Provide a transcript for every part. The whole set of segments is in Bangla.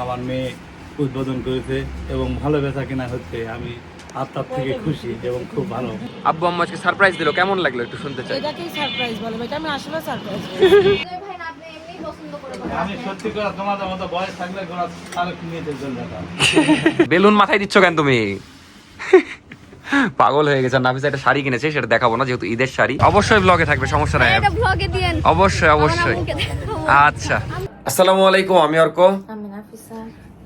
আমার মেয়ে উদ্বোধন করেছে এবং ভালো বেচা কেনা হচ্ছে। আমি আত্মার থেকে খুশি এবং খুব ভালো। আব্বু আম্মা আজকে সারপ্রাইজ দিল, কেমন লাগলো একটু শুনতে চাই। এটাকেই সারপ্রাইজ বলে, এটা আমি আসলে সারপ্রাইজ। আমি সত্যি করে তোমাদের মতো বয়স থাকলে গোড়া তাহলে কিনে দিতে দেখা। বেলুন মাথায় দিচ্ছ কেন তুমি? পাগল হয়ে গেছে। নাফিসা একটা শাড়ি কিনেছে, সেটা দেখাবো না যেহেতু ঈদের শাড়ি। অবশ্যই ব্লগে থাকবে, সমস্যা নাই। এটা ব্লগে দিয়েন অবশ্যই অবশ্যই। আচ্ছা, আসসালামু আলাইকুম, আমি অর্ক। আমি নাফিসা।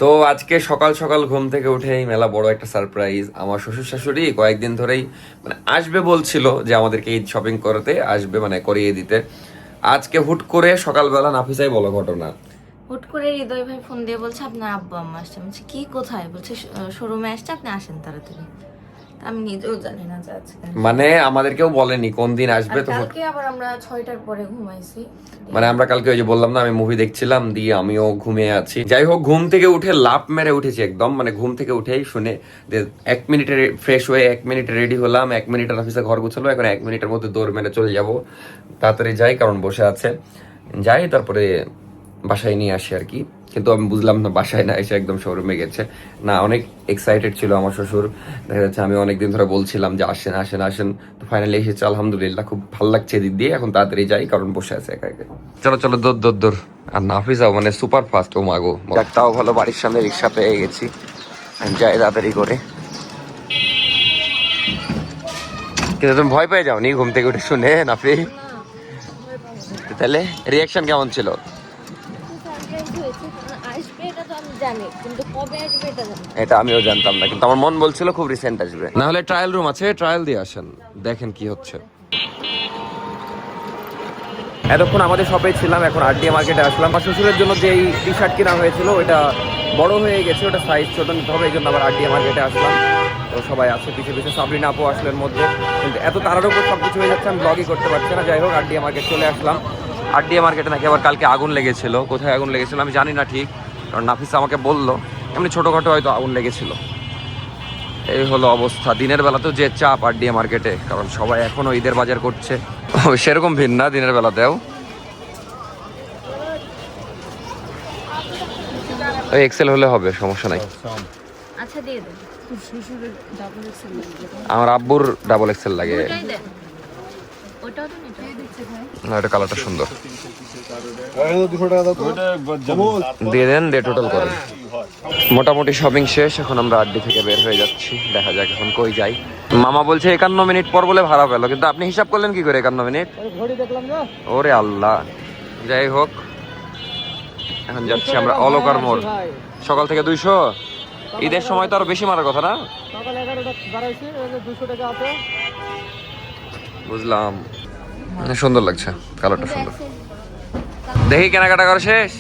তো আজকে সকাল সকাল ঘুম থেকে উঠেই মেলা বড় একটা সারপ্রাইজ। আমার শ্বশুর শাশুড়ি কয়েকদিন ধরেই মানে আসবে বলছিল যে আমাদেরকে ঈদ শপিং করতে আসবে, মানে করিয়ে দিতে। আজকে হুট করে সকালবেলা নাফিসাই বলো ঘটনা। হুট করে হৃদয় ভাই ফোন দিয়ে বলছে আপনার আব্বু আম্মা আসছে। বলছে কি কোথায়? বলছে শোরুমে আসছে, আপনি আসেন তাড়াতাড়ি। আমি নিজেও জানি না যে আজকে মানে আমাদেরকেও বলেনি কোন দিন আসবে। তো কালকে আবার আমরা 6টার পরে ঘুমাইছি। মানে আমরা কালকে ওই যে বললাম না, আমি মুভি দেখছিলাম, দিয়ে আমিও ঘুমিয়ে আছি। যাই হোক, ঘুম থেকে উঠে লাফ মেরে উঠেছি একদম। মানে ঘুম থেকে উঠেই শুনে যে 1 মিনিটে ফ্রেশ হয়ে 1 মিনিটে রেডি হলাম, 1 মিনিটের অফিসে ঘর গুছালো, এখন 1 মিনিটের মধ্যে দৌড় মেরে চলে যাব। তাড়াতাড়ি যাই, কারণ বসে আছে। যাই, তারপরে বাসায় নিয়ে আসি আর কি। কিন্তু আমি বুঝলাম না বাসায় না এসে একদম শোরুমে গেছে। না, অনেক এক্সাইটেড ছিল আমার শ্বশুর। দেখা যাচ্ছে আমি অনেকদিন ধরে বলছিলাম যে আসেন আসেন আসেন, তো ফাইনালি এসেছে। আলহামদুলিল্লাহ, খুব ভালো লাগছে দিক দিয়ে। এখন তাড়াতাড়ি যাই, কারণ বসে আছে একা একা। চলো চলো, দৌড় দৌড় দৌড়। আর নাফিসাও মানে সুপার ফাস্ট, ও মাগো। একটাও ভালো, বাড়ির সামনে রিক্সা পেয়ে গেছি। যাই তাড়াতাড়ি করে। কিন্তু তুমি ভয় পেয়ে যাও নি ঘুম থেকে উঠে শুনে নাফি? তাহলে রিয়াকশন কেমন ছিল? আসবে এটা তো আমি জানি, কিন্তু কবে আসবে এটা জানি। এটা আমিও জানতাম না, কিন্তু আমার মন বলছিল খুব রিসেন্ট আসবে। না হলে ট্রায়াল রুম আছে, ট্রায়াল দিয়ে আসেন, দেখেন কি হচ্ছে। এতক্ষণ আমাদের শপে ছিলাম, এখন আরডিএ মার্কেটে আসলাম। আমার শ্বশুরের জন্য যে এই টি শার্ট কেনা হয়েছিল ওটা বড় হয়ে গেছে, ওটা সাইজ ছোট নিতে হবে, এই জন্য আবার আরডিএ মার্কেটে আসলাম। তো সবাই আছে পিছিয়ে পিছিয়ে, সাবরিনা আপু আসলেন মধ্যে। কিন্তু এত তাড়ার উপর সব কিছু হয়ে যাচ্ছে, আমি ব্লগই করতে পারছি না। যাই হোক, আরডিএ মার্কেট চলে আসলাম। আরডিএ মার্কেটে নাকি আবার কালকে আগুন লেগেছিল। কোথায় আগুন লেগেছিল আমি জানি না ঠিক, কারণ নাফিসা আমাকে বললো এমনি ছোটোখাটো হয়তো আগুন লেগেছিল। এই হলো অবস্থা। দিনের বেলাতেও যে চাপ আরডিএ মার্কেটে, কারণ সবাই এখনো ঈদের বাজার করছে। সেরকম ভিড় না দিনের বেলাতেও। ওই এক্সেল হলে হবে, সমস্যা নাই। আচ্ছা দিয়ে দেন। আমার আব্বুর ডাবল এক্সেল লাগে। ওটাই দেন। ওটাও তো নিতে না, এটা কালারটা সুন্দর। দিয়ে দেন, দিয়ে টোটাল করেন। মোটামুটি শপিং শেষ, এখন আমরা আড্ডি থেকে বের হয়ে যাচ্ছি। দেখা যাক এখন কই যাই। মামা বলছে 51 মিনিট পর বলে ভাড়া পেলো, কিন্তু আপনি হিসাব করলেন কি করে 51 মিনিট? ওরে আল্লাহ। যাই হোক, এখন যাচ্ছি আমরা অলকার মোড়। সকাল থেকে 200, ঈদের সময় তো আরো বেশি মারার কথা না? বুঝলাম, সুন্দর লাগছে, কালারটা সুন্দর। দেখি কেনাকাটা করা শেষ।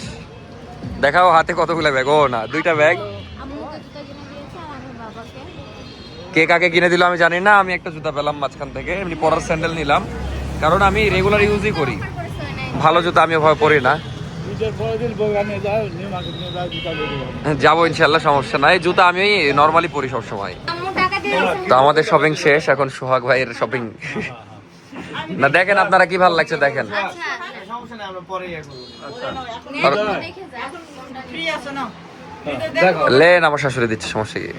দেখাও হাতে কতগুলো ব্যাগ। ও না, 2টা ব্যাগ। আম্মুকে জুতা কিনে দিয়েছে আর আমার বাবাকে। কে কাকে কিনে দিল আমি জানি না। আমি একটা জুতা পেলাম মাঝখান থেকে, এমনি পরার স্যান্ডেল নিলাম, কারণ আমি রেগুলার ইউজই করি। ভালো জুতা আমি ভয় পড়ি না। যাবো ইনশাল্লাহ, সমস্যা নাই। জুতা আমি নর্মালি পরি সবসময়। আম্মু টাকা দিয়ে দিয়েছে। তো আমাদের শপিং শেষ, এখন সোহাগ ভাইয়ের শপিং। না দেখেন আপনারা কি ভালো লাগছে দেখেন। লেন, আমার শাশুড়ি দিচ্ছে, সমস্যা কি?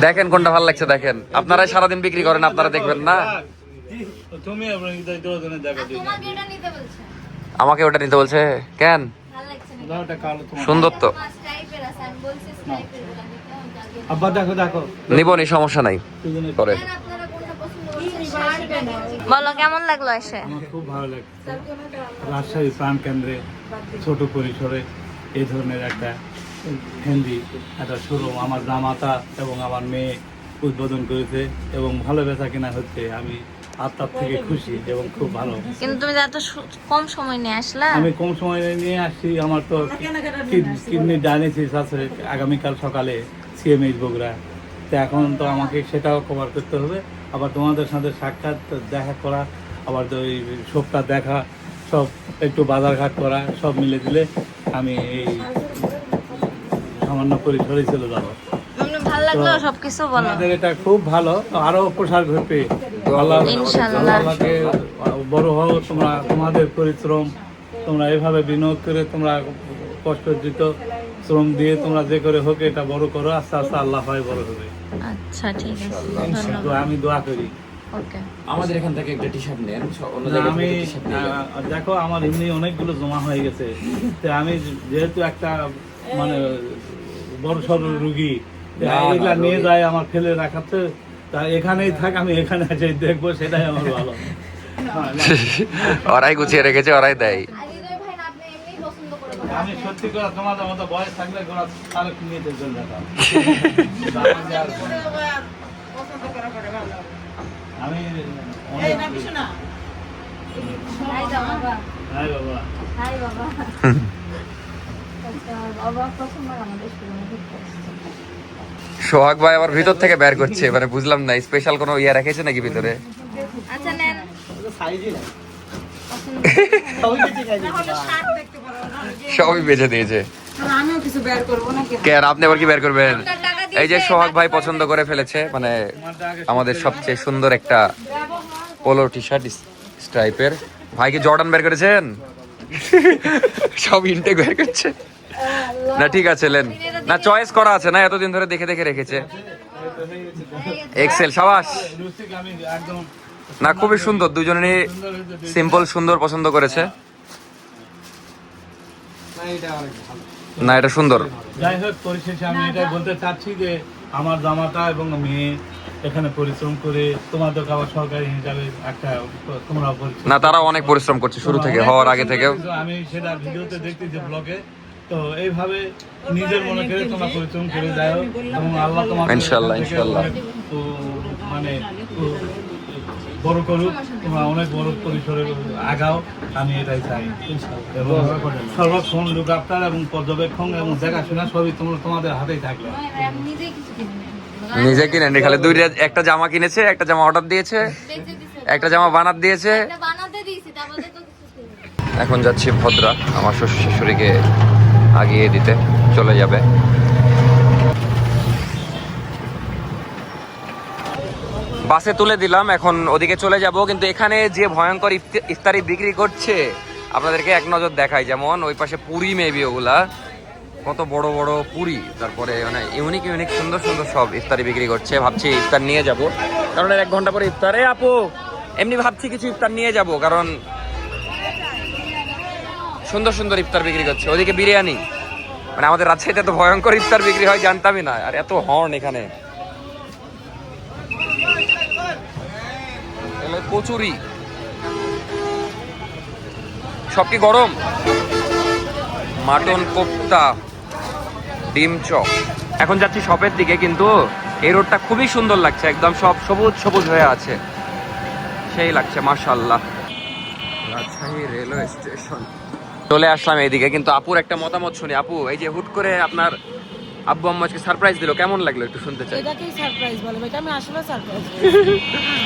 দেখেন কোনটা ভালো লাগছে দেখেন। আপনারা সারাদিন বিক্রি করেন, আপনারা দেখবেন না? তুমি তোমাকে এটা নিতে বলছে। আমাকে ওটা নিতে বলছে কেন? ভালো লাগছে না। সুন্দর তো। টাইপের আছে, আমি বলছি টাইপের গুলো নিতে হবে। আব্বা দেখো দেখো, নিবো নি, সমস্যা নাই করে। আপনারা কোনটা পছন্দ করছেন? বলো কেমন লাগলো এসে? আমার খুব ভালো লাগছে। রাজশাহী প্রাণ কেন্দ্রে ছোট পরিসরে এই ধরনের একটা হিন্দি একটা শোরুম আমার জামাতা এবং আমার মেয়ে উদ্বোধন করেছে এবং ভালো বেচা কেনা হচ্ছে। আমি আত্মার থেকে খুশি এবং খুব ভালো। কিন্তু তুমি এত কম সময় নিয়ে আসলা। আমি কম সময় নিয়ে আসছি। আমার তো কিডনি ডায়ালিসিস আছে আগামীকাল সকালে সিএমএইচ বগুড়া। তো এখন তো আমাকে সেটাও কভার করতে হবে। আবার তোমাদের সাথে সাক্ষাৎ দেখা করা, আবার ওই শপটা দেখা, সব একটু বাজারঘাট করা, সব মিলে দিলে আমি এই সামান্য পরিসরে চলে যাবো। ভালো লাগলো সবকিছু বলো। আমাদের এটা খুব ভালো, আরো প্রসার ঘটবে। ইনশাআল্লাহ। আল্লাহকে বড় হও তোমরা, তোমাদের পরিশ্রম, তোমরা এভাবে বিনিয়োগ করে তোমরা কষ্ট দিত শ্রম দিয়ে তোমরা যে করে হোক এটা বড় করো, আস্তে আস্তে আল্লাহ হয় বড় হবে। আচ্ছা ঠিক আছে, তো ধন্যবাদ। আমি দোয়া করি। ওকে। আমাদের এখান থেকে একটা টি শার্ট নেন, অন্য না, জায়গা আমি থেকে টি শার্ট নিয়ে যান। দেখো আমার এমনি অনেকগুলো জমা হয়ে গেছে, তো আমি যেহেতু একটা মানে বড় সড় রুগী, না, এগুলা না, নিয়ে রোগী। যায় আমার ফেলে রাখাতে, তা এখানেই থাক, আমি এখানে এসে দেখবো, সেটাই আমার ভালো। হ্যাঁ, না, ওরাই গুছিয়ে রেখেছে, ওরাই দেয়। আমি সত্যি করে তোমাদের মতো বয়স থাকলে গোড়া তাহলে কিনে চলে যেতাম। আমি অনেক হাই বাবা। হাই বাবা। হাই বাবা। আচ্ছা, বাবা প্রথমবার আমাদের শোরুমে ঘুরতে এসেছে। সোহাগ ভাই আবার ভিতর থেকে বের করছে, মানে বুঝলাম না স্পেশাল কোনো ইয়ে রেখেছে নাকি ভিতরে। আচ্ছা নেন। সবই বেঁচে দিয়েছে। আমিও কিছু বের করবো নাকি? কেন আপনি আবার কি বের করবেন? এই যে সোহাগ ভাই পছন্দ করে ফেলেছে, মানে আমাদের সবচেয়ে সুন্দর একটা পোলো টি শার্ট স্ট্রাইপের। ভাই কি জর্ডান বের করেছেন? সব ইনটেক বের করছে। না ঠিক আছে লেন, না চয়েস করা আছে না, এতদিন ধরে দেখে দেখে রেখেছে। এক্সেল, সাবাস। রুচিকে আমি একদম না খুবই সুন্দর, দুজনেরই সিম্পল সুন্দর পছন্দ করেছে। না এটা সুন্দর। যাই হোক, পরিশেষে আমি এটাই বলতে চাচ্ছি যে আমার জামাতা এবং মেয়ে এখানে পরিশ্রম করে তোমাদের খাবার সরকারি হিসাবে একটা তোমরা পরিশ্রম, না তারা অনেক পরিশ্রম করছে শুরু থেকে, হওয়ার আগে থেকেও। আমি সেটা ভিডিওতে দেখতেছি ব্লগে। তো এইভাবে নিজের মনে করে তোমরা পরিশ্রম করে যাও এবং আল্লাহ তোমাদের ইনশাআল্লাহ, এখান থেকে ইনশাআল্লাহ। অনেক, মানে বড় করুক, তোমরা অনেক বড় পরিসরে আগাও, আমি এটাই চাই। এবং সর্বক্ষণ লুক আফটার এবং পর্যবেক্ষণ এবং দেখাশোনা সবই তোমাদের হাতেই থাকলো। আমি নিজেই কিছু কিনে নেব। নিজে কিনে খালি দুইটা, একটা জামা কিনেছে, একটা জামা অর্ডার দিয়েছে, বেঁচে দিছে। একটা জামা বানাত দিয়েছে। এটা বানাতে দিয়েছি, তারপরে তো কিছু কিনে নেব। এখন যাচ্ছি ভদ্রা আমার শ্বশুর শাশুড়িকে আগিয়ে দিতে, চলে যাবে। বাসে তুলে দিলাম, এখন ওদিকে চলে যাব। কিন্তু এখানে যে ভয়ঙ্কর ইফতারি বিক্রি করছে আপনাদেরকে এক নজর দেখাই। যেমন ওই পাশে পুরি, মেবি ওগুলা কত বড় বড় পুরি, তারপরে মানে ইউনিক ইউনিক সুন্দর সুন্দর সব ইফতারি বিক্রি করছে। ভাবছি ইফতার নিয়ে যাব, কারণ এর 1 ঘন্টা পরে ইফতারে। আপু এমনি ভাবছি কিছু ইফতার নিয়ে যাব, কারণ সুন্দর সুন্দর ইফতার বিক্রি করছে। ওদিকে বিরিয়ানি, মানে আমাদের রাজশাহীতে তো ভয়ঙ্কর ইফতার বিক্রি হয় জানতামই না। আর এত হর্ন এখানে। কচুরি সব কি গরম, মাটন কোপ্তা, ডিম চপ। এখন যাচ্ছি শপের দিকে, কিন্তু এই রোডটা খুবই সুন্দর লাগছে, একদম সব সবুজ সবুজ হয়ে আছে, সেই লাগছে মাশাআল্লাহ। রাজশাহী রেলওয়ে স্টেশন চলে আসলাম এইদিকে। কিন্তু আপুর একটা মতামত শুনি। আপু এই যে হুট করে আপনার আব্বু আম্মু আজকে সারপ্রাইজ দিল, কেমন লাগলো একটু শুনতে চাই। এটাকেই সারপ্রাইজ বলে, এটা আমি আসলে সারপ্রাইজ।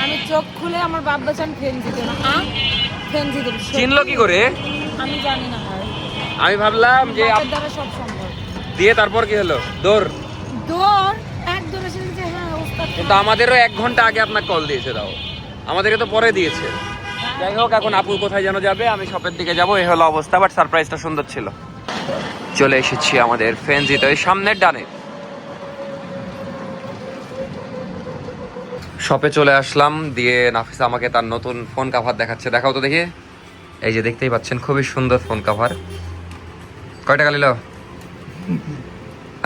আমি চোখ খুলে আমার বাপ বাচ্চান ফ্রেন্ড দিতে না, ফ্রেন্ড দিতে চিনলো কি করে? আমি জানি না ভাই, আমি ভাবলাম যে বাপের দ্বারা সব সম্ভব। দিয়ে তারপর কি হলো, দৌড়। দৌড় একদম এসে যে হ্যাঁ ওস্তাদ। কিন্তু আমাদেরও 1 ঘন্টা আগে আপনার কল দিয়েছে, দাও আমাদেরকে তো পরে দিয়েছে। যাই হোক, এখন আপু কোথায় যেন যাবে, আমি শপের দিকে যাবো, এই হলো অবস্থা। বাট সারপ্রাইজটা সুন্দর ছিল। চলে এসেছি আমাদের ফেনজিতে, ওই সামনের ডানে শপে চলে আসলাম। দিয়ে নাফিসা আমাকে তার নতুন ফোন কাভার দেখাচ্ছে। দেখাও তো দেখি। এই যে দেখতেই পাচ্ছেন, খুবই সুন্দর ফোন কাভার। কয় টাকা নিল?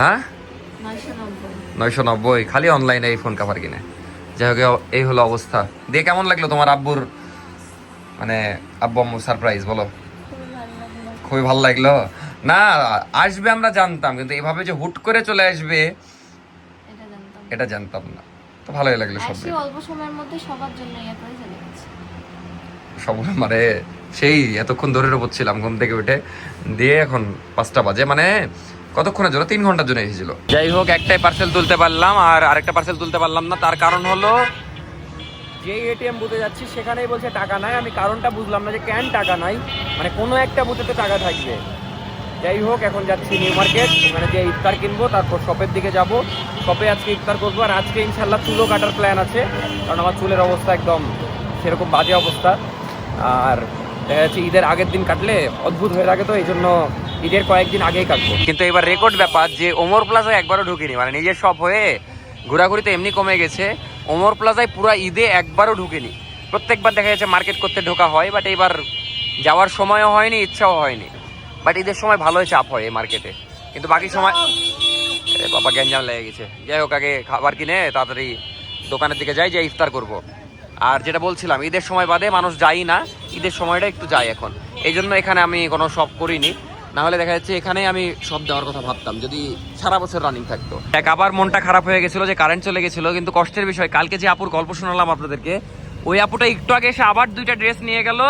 হ্যাঁ 990, খালি অনলাইনে এই ফোন কাভার কিনে। যাই হোক, এই হলো অবস্থা। দিয়ে কেমন লাগলো তোমার আব্বুর, মানে আব্বু আম্মু সারপ্রাইজ বলো? খুবই ভালো লাগলো না? আসবে আমরা জানতাম, কিন্তু এভাবে যে হুট করে চলে আসবে এটা জানতাম। এটা জানতাম না। তো ভালোই লাগলো সব আসি অল্প সময়ের মধ্যে সবার জন্য ইয়ে করে চলে গেছে। সব, মানে সেই এতক্ষণ ধরে বসছিলাম ঘুম থেকে উঠে। দিয়ে এখন 5টা বাজে, মানে কতক্ষণের জন্য, 3 ঘন্টার জন্য এসেছিল। যাই হোক, একটাই পার্সেল তুলতে পারলাম, আর আরেকটা পার্সেল তুলতে পারলাম না। তার কারণ হলো যে এটিএম বুথে যাচ্ছি সেখানেই বলছে টাকা নাই। আমি কারণটা বুঝলাম না যে কেন টাকা নাই, মানে কোনো একটা বুথে তো টাকা থাকবে। যাই হোক, এখন যাচ্ছি নিউ মার্কেট, ওখানে যে ইফতার কিনবো, তারপর শপের দিকে যাব। শপে আজকে ইফতার করবো, আর আজকে ইনশাল্লাহ চুলও কাটার প্ল্যান আছে, কারণ আমার চুলের অবস্থা একদম সেরকম বাজে অবস্থা। আর দেখা যাচ্ছে ঈদের আগের দিন কাটলে অদ্ভুত হয়ে থাকে, তো এই জন্য ঈদের কয়েকদিন আগেই কাটবো। কিন্তু এবার রেকর্ড ব্যাপার যে ওমর প্লাজায় একবারও ঢুকিনি, মানে নিজের শপ হয়ে ঘোরাঘুরি তো এমনি কমে গেছে, ওমর প্লাজায় পুরো ঈদে একবারও ঢুকিনি। প্রত্যেকবার দেখা যাচ্ছে মার্কেট করতে ঢোকা হয়, বাট এবার যাওয়ার সময়ও হয়নি, ইচ্ছাও হয়নি। বাট ঈদের সময় ভালোই চাপ হয় এই মার্কেটে, কিন্তু বাকি সময় বাবা গ্যাঞ্জাম লেগে গেছে। যাই হোক, আগে খাবার কিনে তাড়াতাড়ি দোকানের দিকে যাই, যে ইফতার করব। আর যেটা বলছিলাম, ঈদের সময় বাদে মানুষ যাই না, ঈদের সময়টা একটু যায় এখন, এই জন্য এখানে আমি কোনো শপ করিনি। না হলে দেখা যাচ্ছে এখানেই আমি সব দেওয়ার কথা ভাবতাম যদি সারা বছর রানিং থাকতো। এক আবার মনটা খারাপ হয়ে গেছিল যে কারেন্ট চলে গেছিল, কিন্তু কষ্টের বিষয় কালকে যে আপুর গল্প শোনালাম আপনাদেরকে, ওই আপুটা একটু আগে এসে আবার 2টা ড্রেস নিয়ে গেল,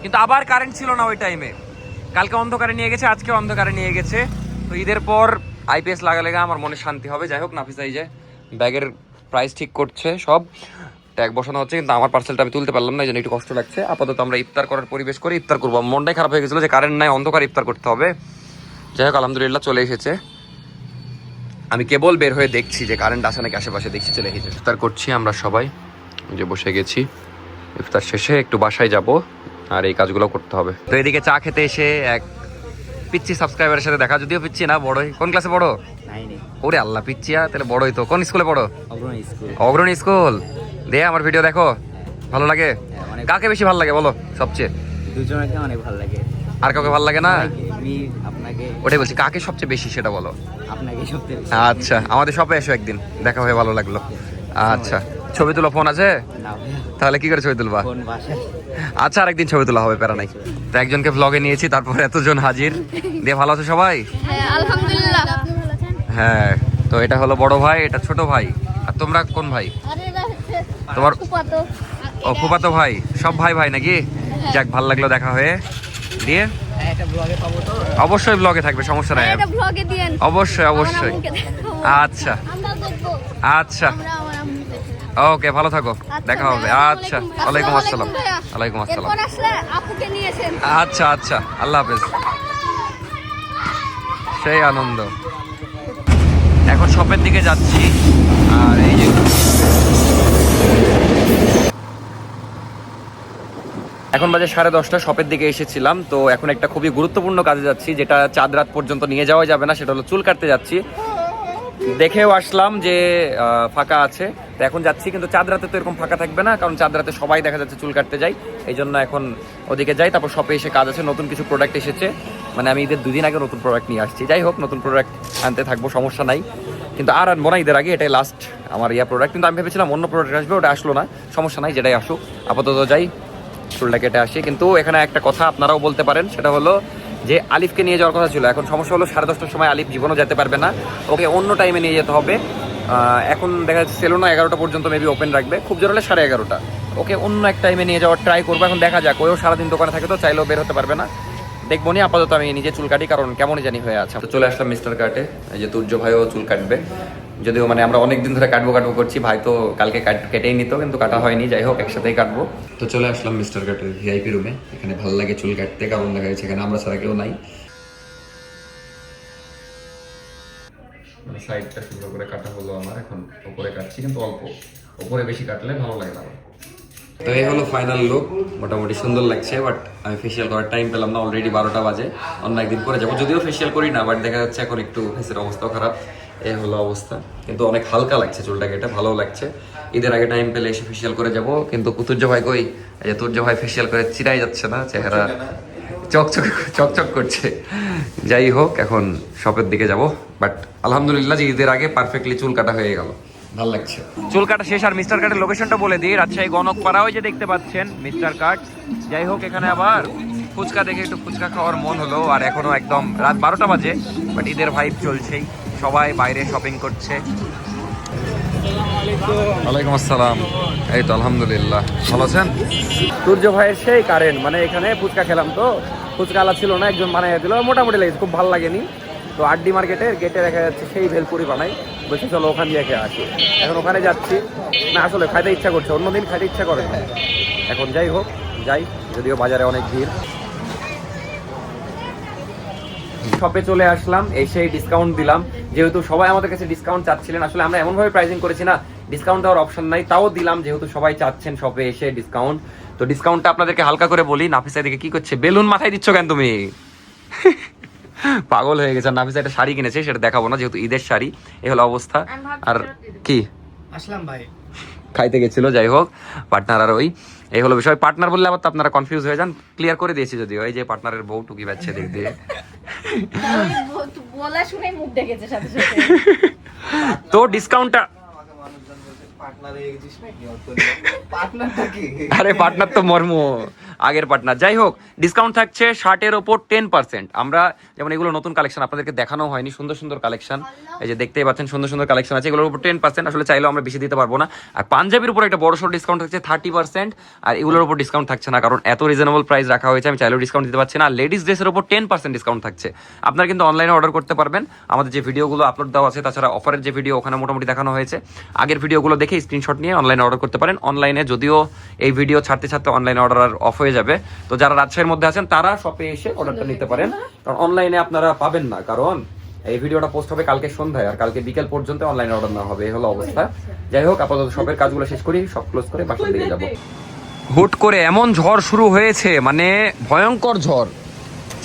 কিন্তু আবার কারেন্ট ছিল না ওই টাইমে। কালকে অন্ধকারে নিয়ে গেছে, আজকে অন্ধকারে নিয়ে গেছে। তো ঈদের পর আইপিএস লাগালে আমার মনে শান্তি হবে। যাই হোক, নাফিসা এই যে ব্যাগের প্রাইস ঠিক করছে, সব ট্যাগ বসানো হচ্ছে, কিন্তু আমার পার্সেলটা আমি তুলতে পারলাম না, এই জন্য একটু কষ্ট লাগছে। আপাতত আমরা ইফতার করার পরিবেশ করে ইফতার করবো। মনটাই খারাপ হয়ে গেছিলো যে কারেন্ট নাই, অন্ধকার ইফতার করতে হবে। যাই হোক, আলহামদুলিল্লাহ চলে এসেছে। আমি কেবল বের হয়ে দেখছি যে কারেন্ট আসে নাকি, আশেপাশে দেখছি চলে এসেছে। ইফতার করছি আমরা সবাই, যে বসে গেছি। ইফতার শেষে একটু বাসায় যাব আর এই কাজগুলো করতে হবে। তো এদিকে চা খেতে এসে এক পিচ্ছি সাবস্ক্রাইবারের সাথে দেখা, যদিও পিচ্ছি না, বড়ই। কোন ক্লাসে পড়ো? ওরে আল্লাহ, পিচ্ছিয়া তাহলে বড়ই তো। কোন স্কুলে পড়ো? অগ্রণী স্কুল। দে আমার ভিডিও দেখো, ভালো লাগে? কাকে বেশি ভালো লাগে বলো সবচেয়ে? দুজনকে অনেক ভালো লাগে। আর কাউকে ভালো লাগে না? আপনাকে। ওটাই বলছি, কাকে সবচেয়ে বেশি সেটা বলো। আপনাকে সবচেয়ে। আচ্ছা, আমাদের শপে এসো একদিন, দেখা হয়ে ভালো লাগলো। আচ্ছা, ছবি তোলা ফোন আছে? তাহলে কি করে ছবি তুলবা? আচ্ছা, আরেকদিন ছবি তোলা হবে, প্যারা নাই। তো একজনকে ব্লগে নিয়েছি, তারপর এতজন হাজির। দিয়ে ভালো আছো সবাই? আলহামদুলিল্লাহ। হ্যাঁ, তো এটা হলো বড় ভাই, এটা ছোট ভাই। আর তোমরা কোন ভাই? তোমার ও ফুফাতো ভাই। সব ভাই ভাই নাকি? যাক, ভালো লাগলো দেখা হয়ে। দিয়ে অবশ্যই ব্লগে থাকবে, সমস্যা নাই। অবশ্যই অবশ্যই। আচ্ছা আচ্ছা, ওকে, ভালো থাকো, দেখা হবে। আচ্ছা, ওয়ালাইকুম আসসালাম। ওয়ালাইকুম আসসালাম। আচ্ছা আচ্ছা, আল্লাহ হাফেজ। সেই আনন্দ। এখন শপের দিকে যাচ্ছি। আর এই যে এখন বাজে 10:30, শপের দিকে এসেছিলাম। তো এখন একটা খুবই গুরুত্বপূর্ণ কাজে যাচ্ছি, যেটা চাঁদ রাত পর্যন্ত নিয়ে যাওয়া যাবে না, সেটা হলো চুল কাটতে যাচ্ছি। দেখেও আসলাম যে ফাঁকা আছে, তো এখন যাচ্ছি। কিন্তু চাঁদ রাতে তো এরকম ফাঁকা থাকবে না, কারণ চাঁদ রাতে সবাই দেখা যাচ্ছে চুল কাটতে যায়, এই জন্য এখন ওদিকে যাই। তারপর শপে এসে কাজ আছে, নতুন কিছু প্রোডাক্ট এসেছে, মানে আমি ঈদের 2 দিন আগে নতুন প্রোডাক্ট নিয়ে আসছি। যাই হোক, নতুন প্রোডাক্ট আনতে থাকবো, সমস্যা নাই। কিন্তু আর আনবো না ঈদের আগে, এটাই লাস্ট আমার প্রোডাক্ট। কিন্তু আমি ভেবেছিলাম অন্য প্রোডাক্ট আসবে, ওটা আসলো না, সমস্যা নাই, যেটাই আসুক। আপাতত যাই, চুলটা কেটে আসি। কিন্তু এখানে একটা কথা আপনারাও বলতে পারেন, সেটা হলো যে আলিফকে নিয়ে যাওয়ার কথা ছিল। এখন সমস্যা হলো 10:30টার সময় আলিফ জীবনও যেতে পারবে না, ওকে অন্য টাইমে নিয়ে যেতে হবে। এখন দেখা যাচ্ছে সেলুনও 11টা পর্যন্ত মেবি ওপেন রাখবে, খুব জোর হলে 11:30। ওকে অন্য এক টাইমে নিয়ে যাওয়ার ট্রাই করবো, এখন দেখা যাক। ওও সারাদিন দোকানে থাকে, তো চাইলেও বের হতে পারবে না, দেখবো নি। আপাতত আমি নিজে চুল কাটি, কারণ কেমনই জানি হয়ে আছে। তো চলে আসলাম মিস্টার কাটে, এই যে তুর্য ভাইও চুল কাটবে। যদিও মানে আমরা অনেকদিন ধরে কাটবো করছি, ভাই তো কালকে কেটেই নিত, কিন্তু কাটা হয়নি। যাই হোক, একসাথেই কাটবো। তো চলে আসলাম মিস্টার কাটের ভিআইপি রুমে। এখানে ভালো লাগে চুল কাটতে, কারণ দেখা যাচ্ছে এখানে আমরা ছাড়া কেউ নাই। মানে সাইডটা সুন্দর করে কাটা হলো আমার, এখন উপরে কাটছি, কিন্তু অল্প, উপরে বেশি কাটলে ভালো লাগে না। তো এই হলো ফাইনাল লুক, মোটামুটি সুন্দর লাগছে। বাট আমি ফেসিয়াল করার টাইম পেলাম না, অলরেডি 12টা বাজে। অন্য একদিন করে যাবো, যদিও ফেসিয়াল করি না, বাট দেখা যাচ্ছে এখন একটু ফেসের অবস্থাও খারাপ। এই হলো অবস্থা, কিন্তু অনেক হালকা লাগছে চুলটাকে, এটা ভালো লাগছে। ঈদের আগে টাইম পেলে এসে ফেসিয়াল করে যাবো। কিন্তু তুর্য ভাই কই? এই যে তুর্য ভাই ফেসিয়াল করে চিরাই যাচ্ছে না, চেহারা চকচক করছে। যাই হোক, এখন শপের দিকে যাব। বাট আলহামদুলিল্লাহ যে ঈদের আগে পারফেক্টলি চুল কাটা হয়ে গেল, ভালো লাগছে। চুল কাটা শেষ। আর মিস্টার কাটের লোকেশনটা বলে দিই, রাজশাহী গণকপাড়া, ওই যে দেখতে পাচ্ছেন মিস্টার কাট। যাই হোক, এখানে আবার ফুচকা দেখে একটু ফুচকা খাওয়ার মন হলো। আর এখনো একদম রাত 12টা বাজে, বাট ঈদের ভাইব চলছেই, সবাই বাইরে শপিং করছে। ওয়ালাইকুম আসসালাম। এই তো আলহামদুলিল্লাহ, ভালো আছেন? সূর্য ভাইয়ের সেই কারেন্ট, মানে এখানে ফুচকা খেলাম, তো ফুচকা আলা ছিল না, একজন বানাই দিল, মোটামুটি লেগেছে, খুব ভালো লাগেনি। তো আড্ডি মার্কেটের গেটে দেখা যাচ্ছে সেই ভেলপুরি বানাই, বলছি চলো ওখান দিয়ে খেয়ে আসি। এখন ওখানে যাচ্ছি না, আসলে খাইতে ইচ্ছা করছে, অন্যদিন খাইতে ইচ্ছা করে না। এখন যাই হোক, যাই, যদিও বাজারে অনেক ভিড়। শপে চলে আসলাম, এসেই ডিসকাউন্ট দিলাম, যেহেতু সবাই আমাদের কাছে ডিসকাউন্ট চাচ্ছিলেন। আসলে আমরা এমনভাবে প্রাইসিং করেছি না, ডিসকাউন্ট দেওয়ার অপশন নাই, তাও দিলাম, যেহেতু সবাই চাচ্ছেন শপে এসে ডিসকাউন্ট। তো ডিসকাউন্টটা আপনাদেরকে হালকা করে বলি। নাফিসা দিকে কি করছে? বেলুন মাথায় দিচ্ছ কেন তুমি? পাগল হয়ে গেছে। আর নাফিসা একটা শাড়ি কিনেছে, সেটা দেখাবো না যেহেতু ঈদের শাড়ি। এই হলো অবস্থা। আর কি আসলাম ভাই, খাইতে গেছিল, যাই হোক পার্টনার আর ওই এই হলো বিষয়। পার্টনার বললে আবার তো আপনারা কনফিউজ হয়ে যান, ক্লিয়ার করে দিয়েছি যদিও। এই যে পার্টনারের বউ টুকি বাচ্চা দিক দিয়ে বলা শুনে মুখ ডেকেছে সাথে সাথে। তো ডিসকাউন্টটা, আরে পার্টনার তো মর্ম আগের পার্টনার। যাই হোক ডিসকাউন্ট থাকছে শার্টের ওপর 10%। আমরা যেমন এগুলো নতুন কালেকশন আপনাদেরকে দেখানো হয়নি, সুন্দর সুন্দর কালেকশন, এই যে দেখতেই পাচ্ছেন সুন্দর সুন্দর কালেকশন আছে, এগুলোর উপর 10%। আসলে চাইলেও আমরা বেশি দিতে পারবো না। আর পাঞ্জাবির উপর একটা বড় সড় ডিসকাউন্ট থাকছে 30%, আর এগুলোর উপর ডিসকাউন্ট থাকছে না, কারণ এত রিজনেবল প্রাইস রাখা হয়েছে, আমি চাইলেও ডিসকাউন্ট দিতে পারছি না। লেডিস ড্রেসের উপর 10% ডিসকাউন্ট থাকছে। আপনারা কিন্তু অনলাইনে অর্ডার করতে পারবেন, আমাদের যে ভিডিওগুলো আপলোড দেওয়া আছে, তাছাড়া অফারের যে ভিডিও ওখানে মোটামুটি দেখানো হয়েছে, আগের ভিডিওগুলো দেখে স্ক্রিনশট নিয়ে অনলাইনে অর্ডার করতে পারেন। অনলাইনে যদিও এই ভিডিও ছাড়তে ছাড়তে অনলাইনে অর্ডার অফ হয়ে যাবে, তো যারা রাজশাহীর মধ্যে আছেন তারা শপে এসে অর্ডারটা নিতে পারেন, কারণ অনলাইনে আপনারা পাবেন না, কারণ এই ভিডিওটা পোস্ট হবে কালকে সন্ধ্যায়, আর কালকে বিকেল পর্যন্ত অনলাইনে অর্ডার না হবে, এই হলো অবস্থা। যাই হোক আপাতত শপের কাজগুলো শেষ করি, সব ক্লোজ করে বাসার দিকে যাব। হুট করে এমন ঝড় শুরু হয়েছে, মানে ভয়ঙ্কর ঝড়,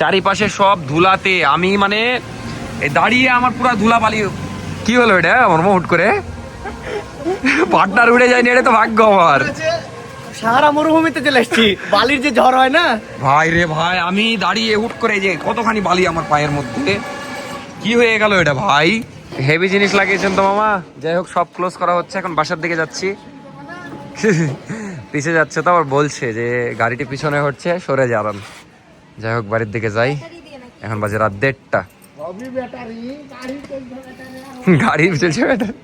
চারিপাশে সব ধুলাতে, আমি মানে দাঁড়িয়ে আমার পুরো ধুলা বালি। কি হলো এটা আমার হুট করে পার্টনার উড়ে যায়নি, এটা তো ভাগ্য আমার। সাহারা মরুভূমিতে চলে এসেছি, বালির যে ঝড় হয় না ভাই রে ভাই, আমি দাঁড়িয়ে হুট করে যে কতখানি বালি আমার পায়ের মধ্যে, কি হয়ে গেল এটা ভাই, হেভি জিনিস লাগিয়েছেন তো মামা। যাই হোক সব ক্লোজ করা হচ্ছে, এখন বাসার দিকে যাচ্ছি। পিছে যাচ্ছে তো আবার বলছে যে গাড়িটি পিছনে হচ্ছে, সরে যাবেন। যাই হোক বাড়ির দিকে যাই, এখন বাজে রাত 1:30। গাড়ির চলছে ব্যাটারি,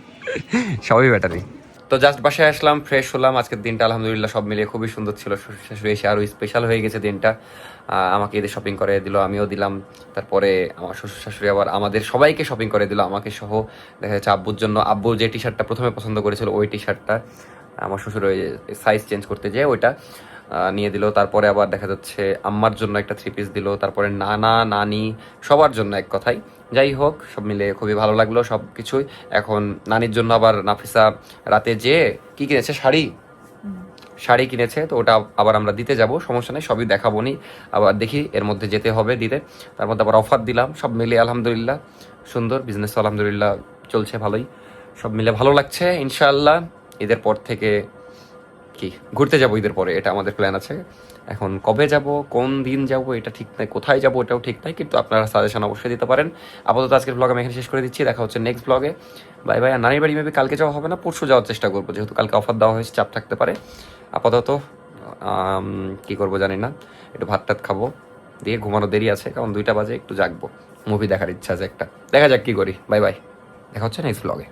সবই ব্যাটারি। তো জাস্ট বাসায় আসলাম, ফ্রেশ হলাম। আজকের দিনটা আলহামদুলিল্লাহ সব মিলিয়ে খুবই সুন্দর ছিল। শ্বশুর শাশুড়ি এসে আরও স্পেশাল হয়ে গেছে দিনটা, আমাকে এদের শপিং করে দিল, আমিও দিলাম। তারপরে আমার শ্বশুর শাশুড়ি আবার আমাদের সবাইকে শপিং করে দিল, আমাকে সহ। দেখা যাচ্ছে আব্বুর জন্য, আব্বু যে টি শার্টটা প্রথমে পছন্দ করেছিল ওই টি শার্টটা আমার শ্বশুর ওই সাইজ চেঞ্জ করতে যেয়ে ওইটা নিয়ে দিল। তারপরে আবার দেখা যাচ্ছে আম্মার জন্য একটা 3 পিস দিল, তারপরে নানা নানি সবার জন্য, এক কথায়। যাই হোক সব মিলে খুবই ভালো লাগলো সব কিছুই। এখন নানির জন্য আবার নাফিসা রাতে যে কি কিনেছে, শাড়ি কিনেছে, তো ওটা আবার আমরা দিতে যাব, সমস্যা নেই, সবই দেখাবো নি। আবার দেখি এর মধ্যে যেতে হবে দিতে, তার মধ্যে আবার অফার দিলাম। সব মিলে আলহামদুলিল্লাহ সুন্দর বিজনেস, আলহামদুলিল্লাহ চলছে ভালোই, সব মিলে ভালো লাগছে। ইনশাআল্লাহ ঈদের পর থেকে কি ঘুরতে যাব, ঈদের পরে এটা আমাদের প্ল্যান আছে। এখন কবে যাব, কোন দিন যাব এটা ঠিক নাই, কোথায় যাব এটাও ঠিক নাই, কিন্তু আপনারা সাজেশন অবশ্যই দিতে পারেন। আপাতত আজকের ব্লগ আমি এখানে শেষ করে দিচ্ছি, দেখা হচ্ছে নেক্সট ব্লগে। Bye bye. আর নানির বাড়ি মেবি কালকে যাওয়া হবে না, পরশু যাওয়ার চেষ্টা করবো, যেহেতু কালকে অফার দেওয়া হয়েছে, চাপ থাকতে পারে। আপাতত কি করবো জানি না, একটু ভাত টাত খাবো, দিয়ে ঘুমানো দেরি আছে, কারণ 2টা বাজে, একটু জাগবো, মুভি দেখার ইচ্ছা আছে একটা, দেখা যাক কি করি। বাই বাই, দেখা হচ্ছে নেক্সট ব্লগে।